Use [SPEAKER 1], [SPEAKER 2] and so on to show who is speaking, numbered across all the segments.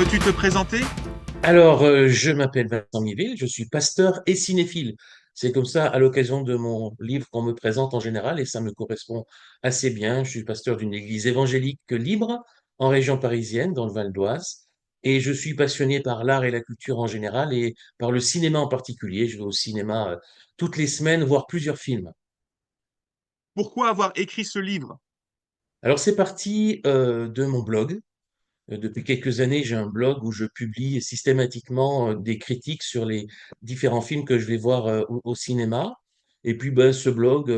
[SPEAKER 1] Peux-tu te présenter?
[SPEAKER 2] Alors, je m'appelle Vincent Miville, je suis pasteur et cinéphile. C'est comme ça, à l'occasion de mon livre, qu'on me présente en général, et ça me correspond assez bien. Je suis pasteur d'une église évangélique libre en région parisienne, dans le Val d'Oise, et je suis passionné par l'art et la culture en général, et par le cinéma en particulier. Je vais au cinéma toutes les semaines, voir plusieurs films.
[SPEAKER 1] Pourquoi avoir écrit ce livre?
[SPEAKER 2] Alors, c'est parti de mon blog. Depuis quelques années, j'ai un blog où je publie systématiquement des critiques sur les différents films que je vais voir au cinéma. Et puis, ben, ce blog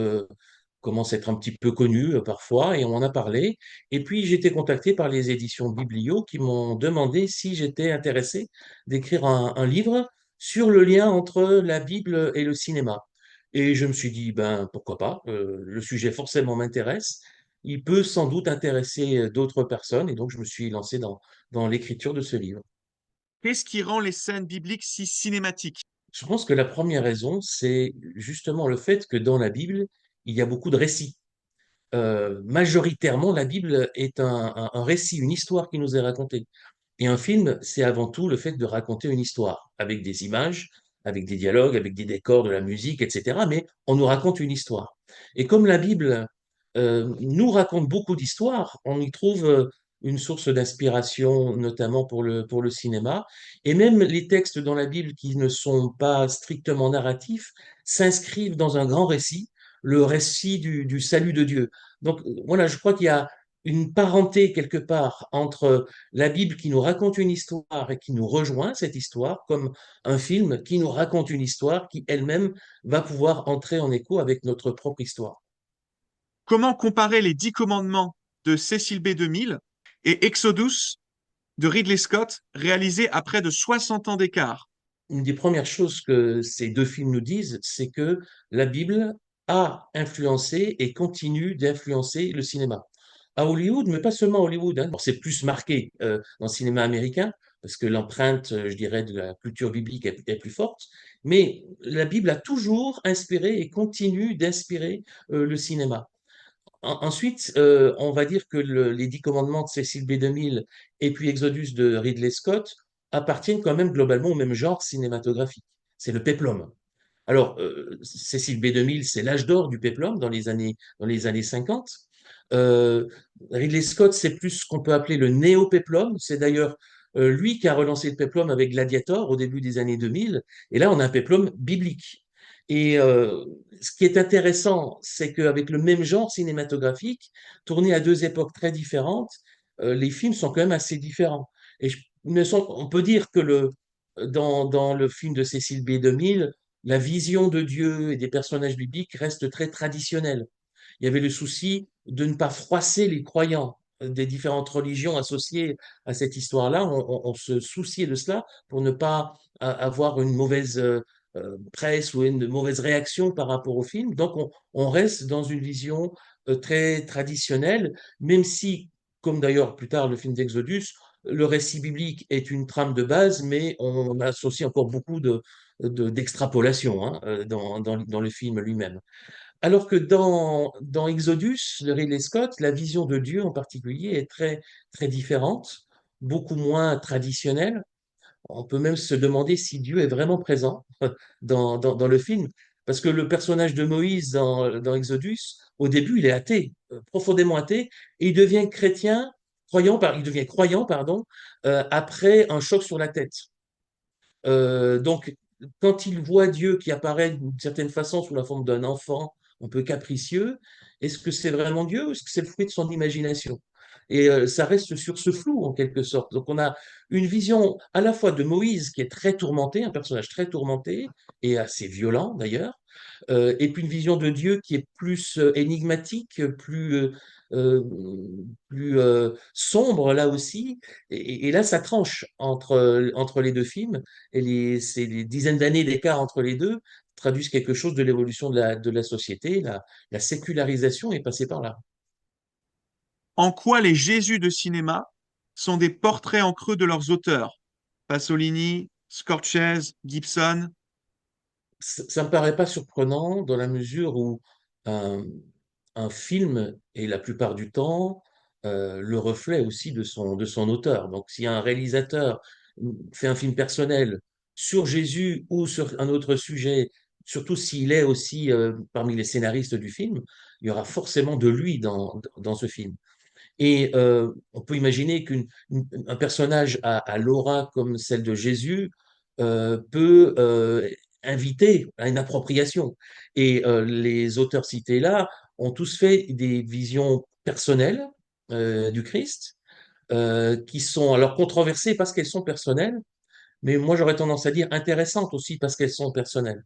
[SPEAKER 2] commence à être un petit peu connu parfois, et on en a parlé. Et puis, j'ai été contacté par les éditions Biblio qui m'ont demandé si j'étais intéressé d'écrire un livre sur le lien entre la Bible et le cinéma. Et je me suis dit, ben, pourquoi pas, le sujet forcément m'intéresse, il peut sans doute intéresser d'autres personnes, et donc je me suis lancé dans l'écriture de ce livre.
[SPEAKER 1] Qu'est-ce qui rend les scènes bibliques si cinématiques?
[SPEAKER 2] Je pense que la première raison, c'est justement le fait que dans la Bible, il y a beaucoup de récits. Majoritairement, la Bible est un récit, une histoire qui nous est racontée. Et un film, c'est avant tout le fait de raconter une histoire, avec des images, avec des dialogues, avec des décors, de la musique, etc. Mais on nous raconte une histoire. Et comme la Bible nous raconte beaucoup d'histoires, on y trouve une source d'inspiration, notamment pour le cinéma. Et même les textes dans la Bible qui ne sont pas strictement narratifs s'inscrivent dans un grand récit, le récit du salut de Dieu. Donc voilà, je crois qu'il y a une parenté quelque part entre la Bible qui nous raconte une histoire et qui nous rejoint cette histoire, comme un film qui nous raconte une histoire qui elle-même va pouvoir entrer en écho avec notre propre histoire.
[SPEAKER 1] Comment comparer les 10 commandements de Cécile B. 2000 et Exodus de Ridley Scott, réalisé à près de 60 ans d'écart?
[SPEAKER 2] Une des premières choses que ces deux films nous disent, c'est que la Bible a influencé et continue d'influencer le cinéma. À Hollywood, mais pas seulement à Hollywood, hein. Bon, c'est plus marqué dans le cinéma américain, parce que l'empreinte, je dirais, de la culture biblique est plus forte, mais la Bible a toujours inspiré et continue d'inspirer le cinéma. Ensuite, on va dire que les 10 commandements de Cécile B. 2000 et puis Exodus de Ridley Scott appartiennent quand même globalement au même genre cinématographique. C'est le péplum. Alors, Cécile B. 2000, c'est l'âge d'or du péplum dans les années 50. Euh, Ridley Scott, c'est plus ce qu'on peut appeler le néo-péplum. C'est d'ailleurs lui qui a relancé le péplum avec Gladiator au début des années 2000. Et là, on a un péplum biblique. Et ce qui est intéressant, c'est qu'avec le même genre cinématographique, tourné à deux époques très différentes, les films sont quand même assez différents. Et on peut dire que dans le film de Cécile B. 2000, la vision de Dieu et des personnages bibliques reste très traditionnelle. Il y avait le souci de ne pas froisser les croyants des différentes religions associées à cette histoire-là. On se souciait de cela pour ne pas avoir une mauvaise presse ou une mauvaise réaction par rapport au film. Donc, on reste dans une vision très traditionnelle, même si, comme d'ailleurs plus tard le film d'Exodus, le récit biblique est une trame de base, mais on associe encore beaucoup d'extrapolation hein, dans le film lui-même. Alors que dans Exodus, de Ridley Scott, la vision de Dieu en particulier est très différente, beaucoup moins traditionnelle. On peut même se demander si Dieu est vraiment présent dans le film, parce que le personnage de Moïse dans Exodus, au début, il est athée, profondément athée, et il devient chrétien, il devient croyant, pardon, après un choc sur la tête. Donc, quand il voit Dieu qui apparaît d'une certaine façon sous la forme d'un enfant un peu capricieux, est-ce que c'est vraiment Dieu ou est-ce que c'est le fruit de son imagination? Et ça reste sur ce flou en quelque sorte. Donc on a une vision à la fois de Moïse qui est très tourmenté, un personnage très tourmenté et assez violent d'ailleurs, et puis une vision de Dieu qui est plus énigmatique, euh, plus sombre là aussi. Et là, ça tranche entre les deux films. Et c'est les dizaines d'années d'écart entre les deux traduisent quelque chose de l'évolution de la société. La sécularisation est passée par là.
[SPEAKER 1] En quoi les Jésus de cinéma sont des portraits en creux de leurs auteurs? Pasolini, Scorsese, Gibson.
[SPEAKER 2] Ça me paraît pas surprenant dans la mesure où un, un film est la plupart du temps le reflet aussi de son auteur. Donc, si un réalisateur fait un film personnel sur Jésus ou sur un autre sujet, surtout s'il est aussi parmi les scénaristes du film, il y aura forcément de lui dans ce film. Et on peut imaginer qu'un personnage à l'aura comme celle de Jésus peut inviter à une appropriation. Et les auteurs cités là ont tous fait des visions personnelles du Christ, qui sont alors controversées parce qu'elles sont personnelles, mais moi j'aurais tendance à dire intéressantes aussi parce qu'elles sont personnelles.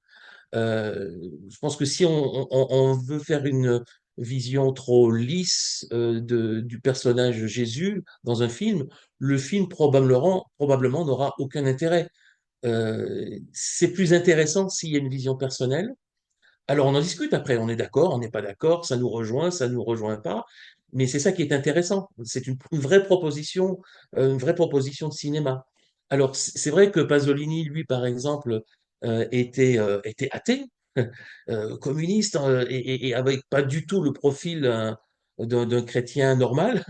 [SPEAKER 2] Euh, je pense que si on veut faire une vision trop lisse du personnage Jésus dans un film, le film probablement n'aura aucun intérêt. C'est plus intéressant s'il y a une vision personnelle. Alors on en discute après, on est d'accord, on n'est pas d'accord, ça nous rejoint pas, mais c'est ça qui est intéressant. C'est une vraie proposition, une vraie proposition de cinéma. Alors c'est vrai que Pasolini, lui, par exemple, était athée, communiste, et avec pas du tout le profil d'un chrétien normal.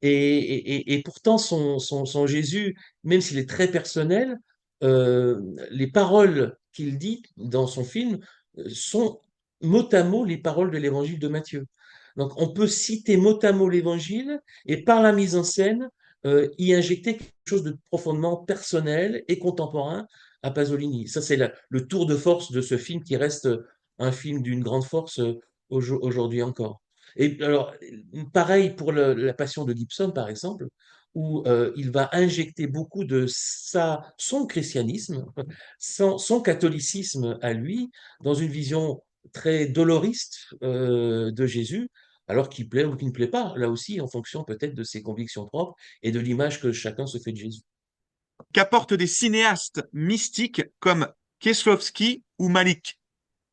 [SPEAKER 2] Et pourtant, son Jésus, même s'il est très personnel, euh, les paroles qu'il dit dans son film sont mot à mot les paroles de l'évangile de Matthieu. Donc, on peut citer mot à mot l'évangile et par la mise en scène, y injecter quelque chose de profondément personnel et contemporain à Pasolini. Ça, c'est le tour de force de ce film qui reste un film d'une grande force aujourd'hui encore. Et alors, pareil pour la Passion de Gibson, par exemple, où il va injecter beaucoup de son christianisme, son catholicisme à lui, dans une vision très doloriste de Jésus, alors qu'il plaît ou qu'il ne plaît pas, là aussi en fonction peut-être de ses convictions propres et de l'image que chacun se fait de Jésus.
[SPEAKER 1] Qu'apportent des cinéastes mystiques comme Kieslowski ou Malik?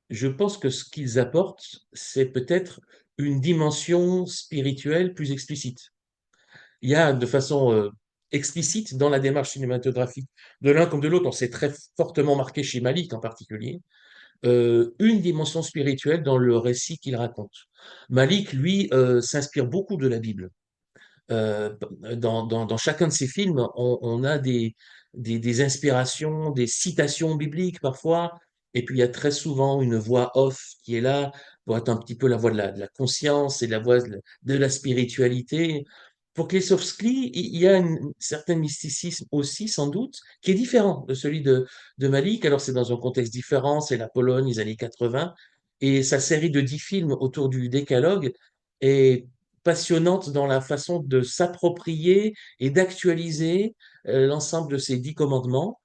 [SPEAKER 2] Je pense que ce qu'ils apportent, c'est peut-être une dimension spirituelle plus explicite. Il y a de façon explicite dans la démarche cinématographique de l'un comme de l'autre, on s'est très fortement marqué chez Malik en particulier, une dimension spirituelle dans le récit qu'il raconte. Malik, lui, s'inspire beaucoup de la Bible. Euh, dans chacun de ses films, on a des inspirations, des citations bibliques parfois, et puis il y a très souvent une voix off qui est là pour être un petit peu la voix de la conscience et la voix de la spiritualité. Pour Klesowski, il y a un certain mysticisme aussi, sans doute, qui est différent de celui de Malik. Alors c'est dans un contexte différent, c'est la Pologne, les années 80, et sa série de 10 films autour du Décalogue est passionnante dans la façon de s'approprier et d'actualiser l'ensemble de ces 10 commandements.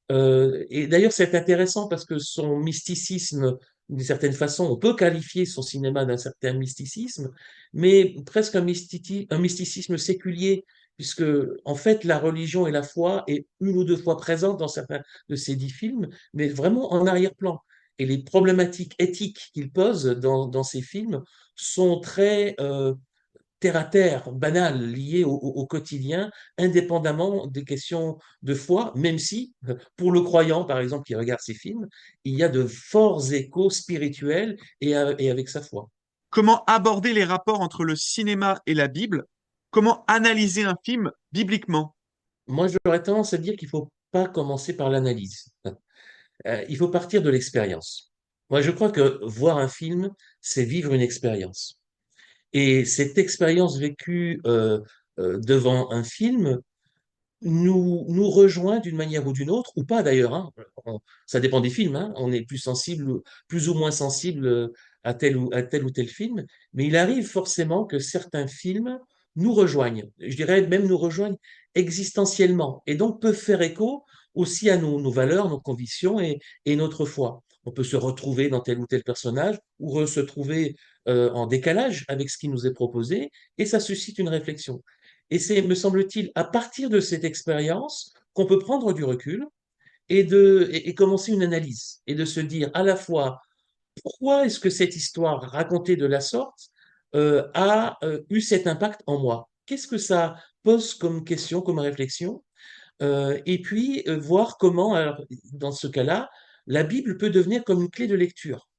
[SPEAKER 2] Et d'ailleurs, c'est intéressant parce que son mysticisme, d'une certaine façon, on peut qualifier son cinéma d'un certain mysticisme, mais presque un mysticisme séculier, puisque en fait, la religion et la foi est une ou deux fois présente dans certains de ces 10 films, mais vraiment en arrière-plan. Et les problématiques éthiques qu'il pose dans ces films sont très terre à terre, banal, lié au quotidien, indépendamment des questions de foi, même si, pour le croyant, par exemple, qui regarde ces films, il y a de forts échos spirituels et avec sa foi.
[SPEAKER 1] Comment aborder les rapports entre le cinéma et la Bible? Comment analyser un film bibliquement?
[SPEAKER 2] Moi, j'aurais tendance à dire qu'il ne faut pas commencer par l'analyse. Il faut partir de l'expérience. Moi, je crois que voir un film, c'est vivre une expérience. Et cette expérience vécue devant un film, nous rejoint d'une manière ou d'une autre, ou pas d'ailleurs, hein. Ça dépend des films, hein. On est plus sensible, plus ou moins sensible à tel ou tel film, mais il arrive forcément que certains films nous rejoignent, je dirais même nous rejoignent existentiellement, et donc peuvent faire écho aussi à nos valeurs, nos convictions et notre foi. On peut se retrouver dans tel ou tel personnage, ou se trouver en décalage avec ce qui nous est proposé, et ça suscite une réflexion. Et c'est, me semble-t-il, à partir de cette expérience qu'on peut prendre du recul et commencer une analyse et de se dire à la fois pourquoi est-ce que cette histoire racontée de la sorte a eu cet impact en moi? Qu'est-ce que ça pose comme question, comme réflexion? Et puis voir comment, alors, dans ce cas-là, la Bible peut devenir comme une clé de lecture,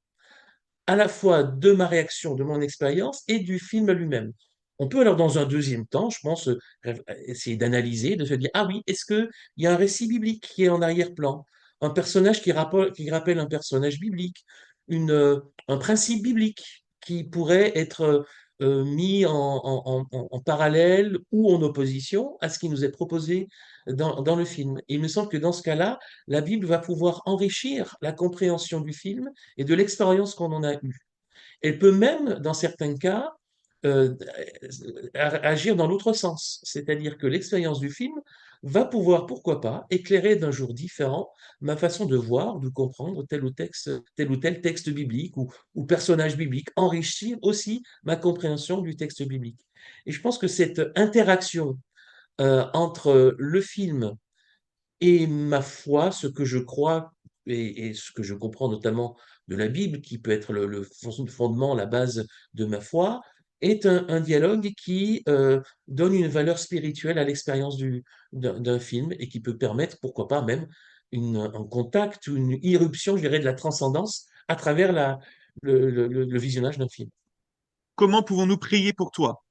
[SPEAKER 2] à la fois de ma réaction, de mon expérience et du film lui-même. On peut alors dans un deuxième temps, je pense, essayer d'analyser, de se dire, ah oui, est-ce qu'il y a un récit biblique qui est en arrière-plan, un personnage qui rappelle un personnage biblique, un principe biblique qui pourrait être mis en parallèle ou en opposition à ce qui nous est proposé dans le film. Il me semble que dans ce cas-là, la Bible va pouvoir enrichir la compréhension du film et de l'expérience qu'on en a eue. Elle peut même, dans certains cas, euh, agir dans l'autre sens. C'est-à-dire que l'expérience du film va pouvoir, pourquoi pas, éclairer d'un jour différent ma façon de voir, de comprendre tel ou tel texte biblique ou personnage biblique, enrichir aussi ma compréhension du texte biblique. Et je pense que cette interaction entre le film et ma foi, ce que je crois et ce que je comprends notamment de la Bible, qui peut être le fondement, la base de ma foi, est un dialogue qui donne une valeur spirituelle à l'expérience d'un film et qui peut permettre, pourquoi pas même, un contact, une irruption, je dirais, de la transcendance à travers le visionnage d'un film.
[SPEAKER 1] Comment pouvons-nous prier pour toi?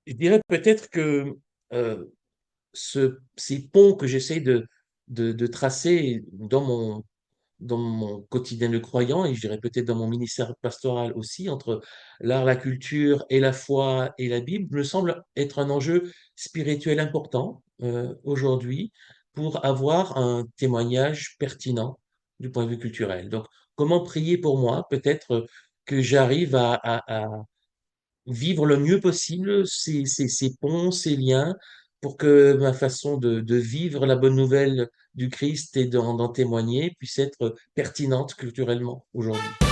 [SPEAKER 2] Je dirais peut-être que euh, ces ponts que j'essaie de tracer dans mon quotidien de croyant, et je dirais peut-être dans mon ministère pastoral aussi, entre l'art, la culture et la foi et la Bible, me semble être un enjeu spirituel important aujourd'hui pour avoir un témoignage pertinent du point de vue culturel. Donc, comment prier pour moi? Peut-être que j'arrive à vivre le mieux possible ces ponts, ces liens, pour que ma façon de vivre la bonne nouvelle du Christ et d'en témoigner puisse être pertinente culturellement aujourd'hui.